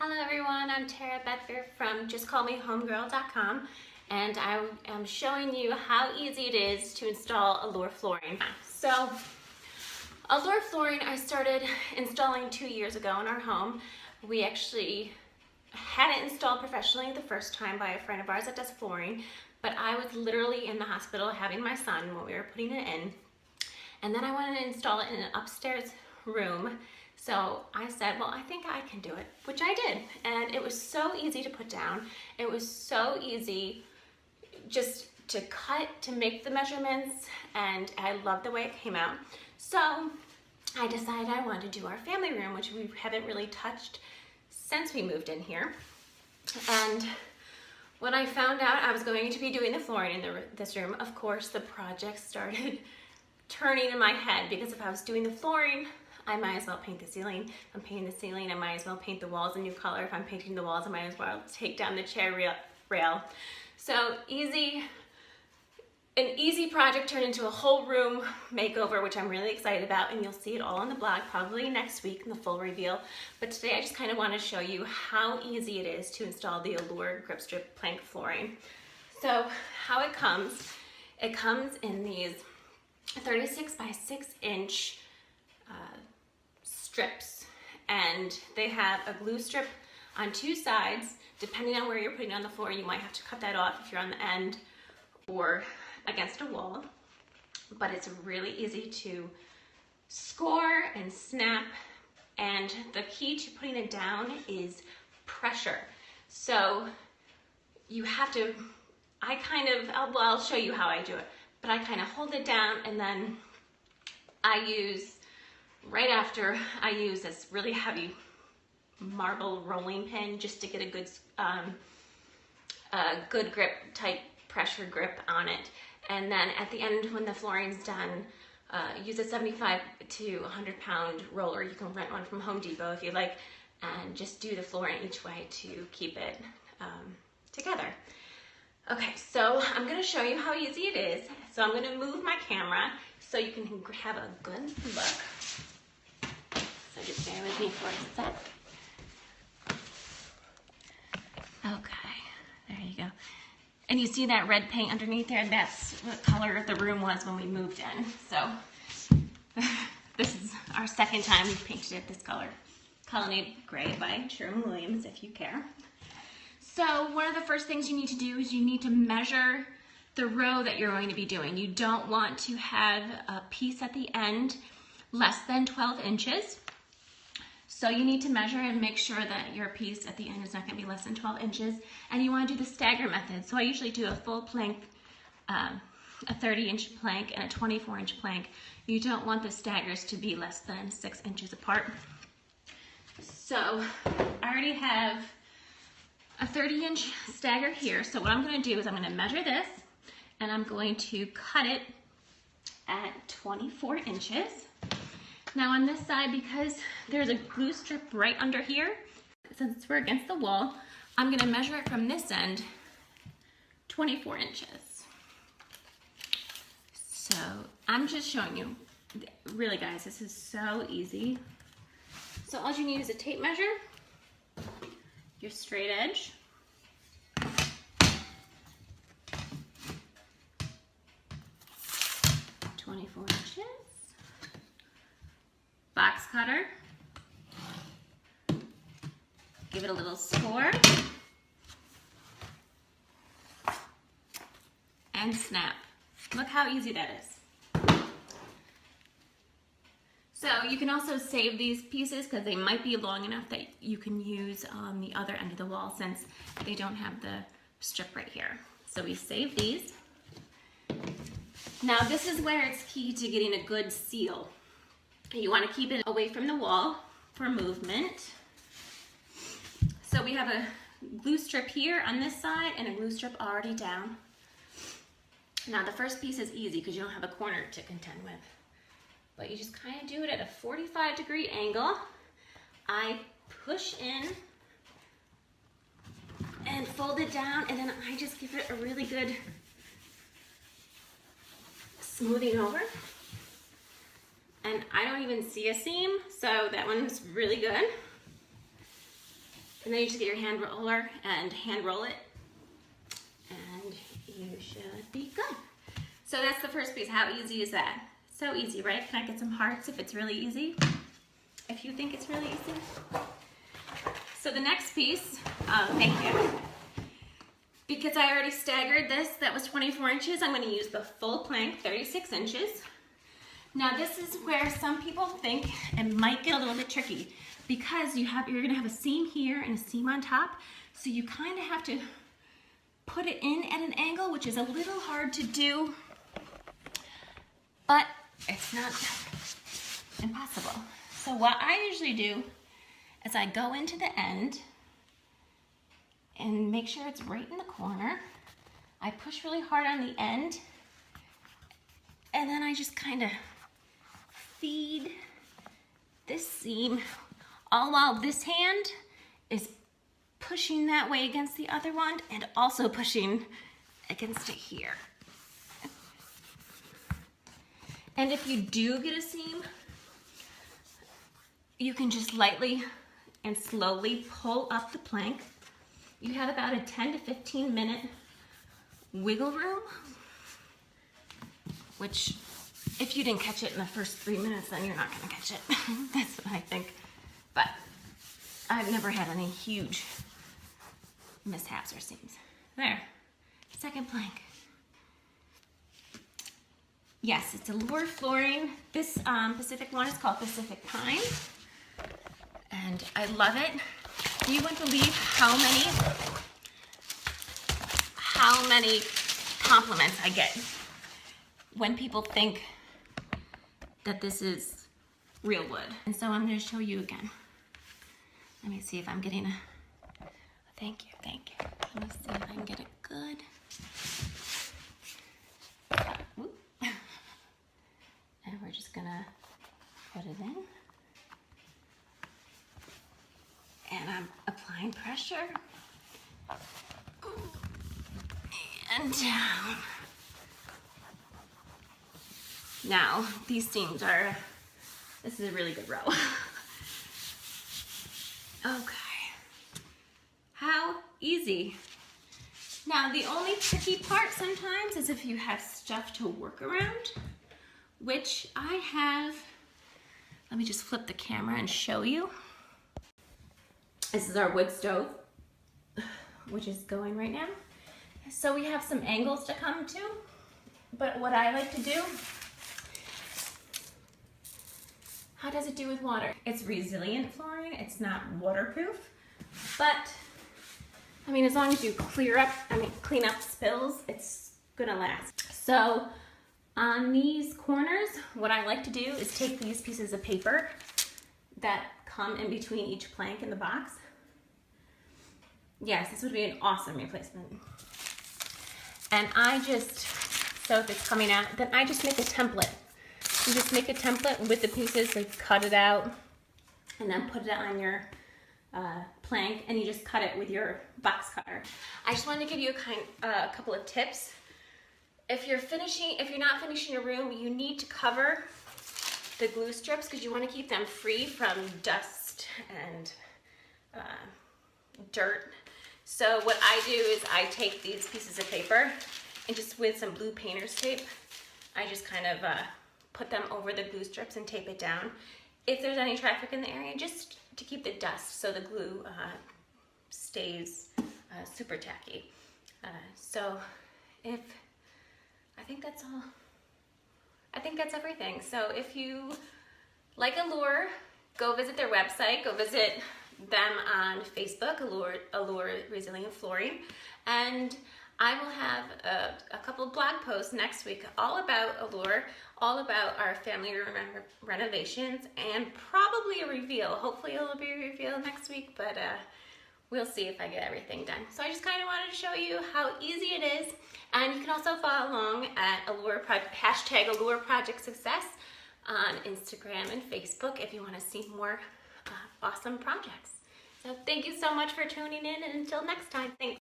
Hello everyone, I'm Tara Bedford from justcallmehomegirl.com, and I am showing you how easy it is to install Allure flooring. So Allure flooring I started installing 2 years ago in our home. We actually had it installed professionally the first time by a friend of ours that does flooring, but I was literally in the hospital having my son when we were putting it in, and then I wanted to install it in an upstairs room. So I said, well, I think I can do it, which I did. And it was so easy to put down. It was so easy just to cut, to make the measurements, and I loved the way it came out. So I decided I wanted to do our family room, which we haven't really touched since we moved in here. And when I found out I was going to be doing the flooring in this room, of course, the project started turning in my head, because if I was doing the flooring, I might as well paint the ceiling. If I'm painting the ceiling, I might as well paint the walls a new color. If I'm painting the walls, I might as well take down the chair rail. So an easy project turned into a whole room makeover, which I'm really excited about, and you'll see it all on the blog probably next week in the full reveal. But today I just kind of want to show you how easy it is to install the Allure grip strip plank flooring. So how it comes in these 36 by 6 inch strips, and they have a glue strip on 2 sides. Depending on where you're putting it on the floor, you might have to cut that off if you're on the end or against a wall, but it's really easy to score and snap, and the key to putting it down is pressure. So you have to, I'll show you how I do it, but I kind of hold it down, and then right after I use this really heavy marble rolling pin just to get a good grip, tight pressure grip on it. And then at the end, when the flooring's done, use a 75 to 100 pound roller. You can rent one from Home Depot if you like, and just do the flooring each way to keep it together. Okay, so I'm gonna show you how easy it is. So I'm gonna move my camera so you can have a good look. So just bear with me for a sec. Okay, there you go. And you see that red paint underneath there? That's what color the room was when we moved in. So this is our second time we've painted it this color. Colonnade Gray by Sherwin-Williams, if you care. So one of the first things you need to do is you need to measure the row that you're going to be doing. You don't want to have a piece at the end less than 12 inches. So you need to measure and make sure that your piece at the end is not going to be less than 12 inches. And you want to do the stagger method. So I usually do a full plank, a 30-inch plank and a 24-inch plank. You don't want the staggers to be less than 6 inches apart. So I already have a 30-inch stagger here. So what I'm going to do is I'm going to measure this, and I'm going to cut it at 24 inches. Now on this side, because there's a glue strip right under here, since we're against the wall, I'm going to measure it from this end 24 inches. So I'm just showing you, really guys, this is so easy. So all you need is a tape measure, your straight edge, (24 inches), box cutter, give it a little score, and snap. Look how easy that is. So you can also save these pieces because they might be long enough that you can use on the other end of the wall since they don't have the strip right here. So we save these. Now this is where it's key to getting a good seal. You want to keep it away from the wall for movement. So we have a glue strip here on this side and a glue strip already down. Now the first piece is easy because you don't have a corner to contend with. But you just kind of do it at a 45-degree angle. I push in and fold it down, and then I just give it a really good smoothing over. And I don't even see a seam, so that one's really good. And then you just get your hand roller and hand roll it, and you should be good. So that's the first piece. How easy is that? So easy, right? Can I get some hearts if it's really easy? If you think it's really easy. So the next piece, oh, thank you. Because I already staggered this, that was 24 inches, I'm going to use the full plank, 36 inches. Now this is where some people think it might get a little bit tricky because you're going to have a seam here and a seam on top. So you kind of have to put it in at an angle, which is a little hard to do, but it's not impossible. So what I usually do is I go into the end and make sure it's right in the corner. I push really hard on the end, and then I just kind of feed this seam, all while this hand is pushing that way against the other one and also pushing against it here. And if you do get a seam, you can just lightly and slowly pull up the plank. You have about a 10 to 15 minute wiggle room, which if you didn't catch it in the first 3 minutes, then you're not gonna catch it. That's what I think. But I've never had any huge mishaps or seams. There, second plank. Yes, it's Allure Flooring. This Pacific one is called Pacific Pine. And I love it. You wouldn't believe how many compliments I get when people think that this is real wood. And so I'm going to show you again. Let me see if I'm getting a thank you. Let me see if I can get it good. And we're just gonna put it in. And I'm applying pressure. And down. Now, these seams are, this is a really good row. Okay. How easy. Now, the only tricky part sometimes is if you have stuff to work around, which I have. Let me just flip the camera and show you. This is our wood stove, which is going right now. So we have some angles to come to, but what I like to do, how does it do with water? It's resilient flooring, it's not waterproof, but I mean, as long as you clean up spills, it's gonna last. So on these corners, what I like to do is take these pieces of paper that come in between each plank in the box. Yes, this would be an awesome replacement. And I just, so if it's coming out, then I just make a template. You just make a template with the pieces, like cut it out, and then put it on your plank, and you just cut it with your box cutter. I just wanted to give you a couple of tips. If you're not finishing a room, you need to cover the glue strips because you want to keep them free from dust and dirt. So what I do is I take these pieces of paper and just with some blue painter's tape, I just kind of put them over the glue strips and tape it down. If there's any traffic in the area, just to keep the dust so the glue stays super tacky. So I think that's all. I think that's everything. So if you like Allure, go visit their website, go visit them on Facebook, Allure Resilient Flooring, and I will have a couple of blog posts next week all about Allure, all about our family room renovations, and probably a reveal. Hopefully it'll be a reveal next week, but we'll see if I get everything done. So I just kind of wanted to show you how easy it is, and you can also follow along at hashtag Allure Project Success on Instagram and Facebook if you want to see more awesome projects. So thank you so much for tuning in, and until next time, thanks.